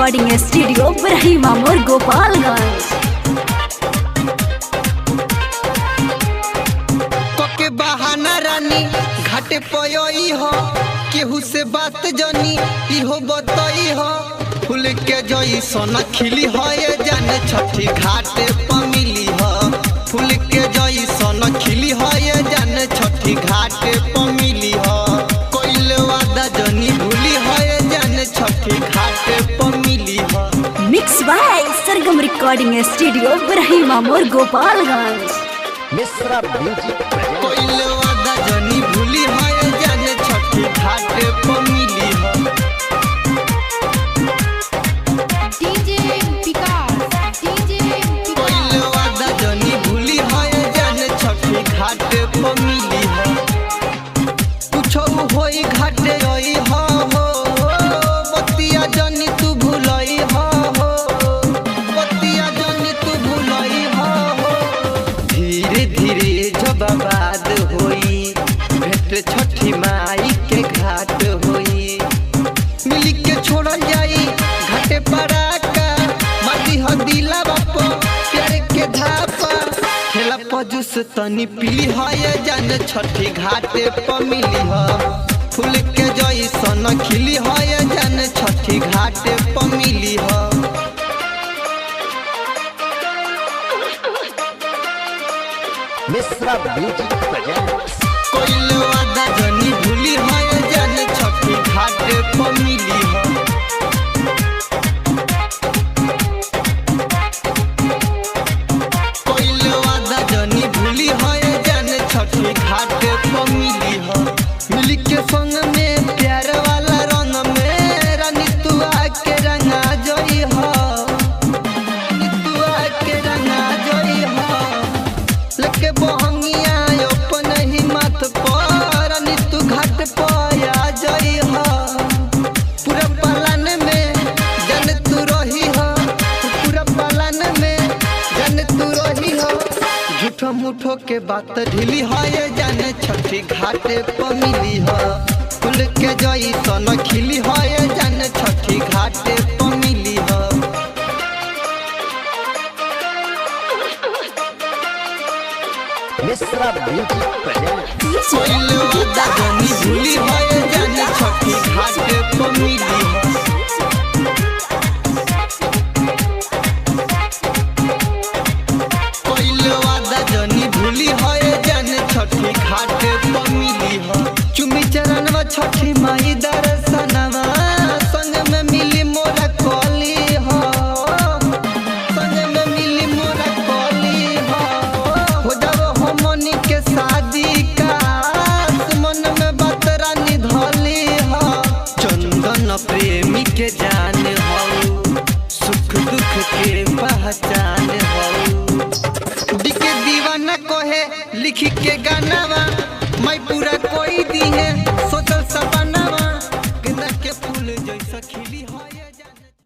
Recording studio Brahma Mor Gopalganj. कोके बहाना रानी घाटे पयोई हो, केहू से बात जनी इहो बतई हो। फूल के जई सोना खिली हो ये जाने छठी घाटे पर मिली हो। फूल के जई सोना खिली हो ये जाने छठी घाटे पर मिली हो। कोइल वादा जनी भूली हो ये जाने छठी घाटे पर मिली हो। Mix by Sargam recording studio Brahma Mor Gopalganj. Mishra music कोइल वादा जनी भूली हो ये जाने छठी घाटे पर मिली हो। कोइल वादा जनी भूली हो ये जाने छठी घाटे पर मिली हो। कुछ होई घाटे रही हो, बतिया जनी तू भूलई हो, बतिया जनी तू भूलई हो। धीरे धीरे जब बात होई भेट छठी माई के घाट होई। मिली के छोड़ल जाई घाटे पराका, माटी हो दिला बाप प्यार के धापा। खेला पजुस तनी पीली हो ये जाने छठी घाटे पर मिली हो। फूल के जई सन खिली हो ये जाने छठी घाटे पर मिली हो। मिश्रा म्यूजिक प्रेजेंट्स कोइल वादा जनी भूली हो ये जाने छठी घाटे पर मिली हो। कोइल वादा जनी भूली हो ये जाने छठी घाटे पर मिली हो। मिली के संग में प्यार वाला रंग में रानी तू आके रंगा जोई हो। रानी तू आके रंगा जोई हो। लेके बहंगिया अपन ही मत पर रानी तू घाट पर आ जाई हो। पूरा पालन में जन तू रही हो, पूरा पालन में जन तू रही हो। झूठो मूठो के बात ढीली हो ये जाने छठी घाटे पर मिली हो। फूल के जई सन खिली हो ये जाने छठी घाटे पर मिली हो। मिश्रा म्यूजिक प्रेजेंट्स कोइल वादा जनी भूली हो ये जाने छठी घाटे पर मिली हो। कोइल वादा जनी भूली हो ये जाने छठी घाटे पर मिली हो। चुमी चरणवा छठी माई दर्शनवा संग में मिली मोरा कोली हो। संग में मिली मोरा कोली हो जाओ हमनी के शादी का मन में बात रानी धोली हो। चंदन प्रेमी के जान हो, सुख दुख के पहचान हो। दिखे दीवाना कोहे लिखी के गानावा मैं पूरा कोई दी है।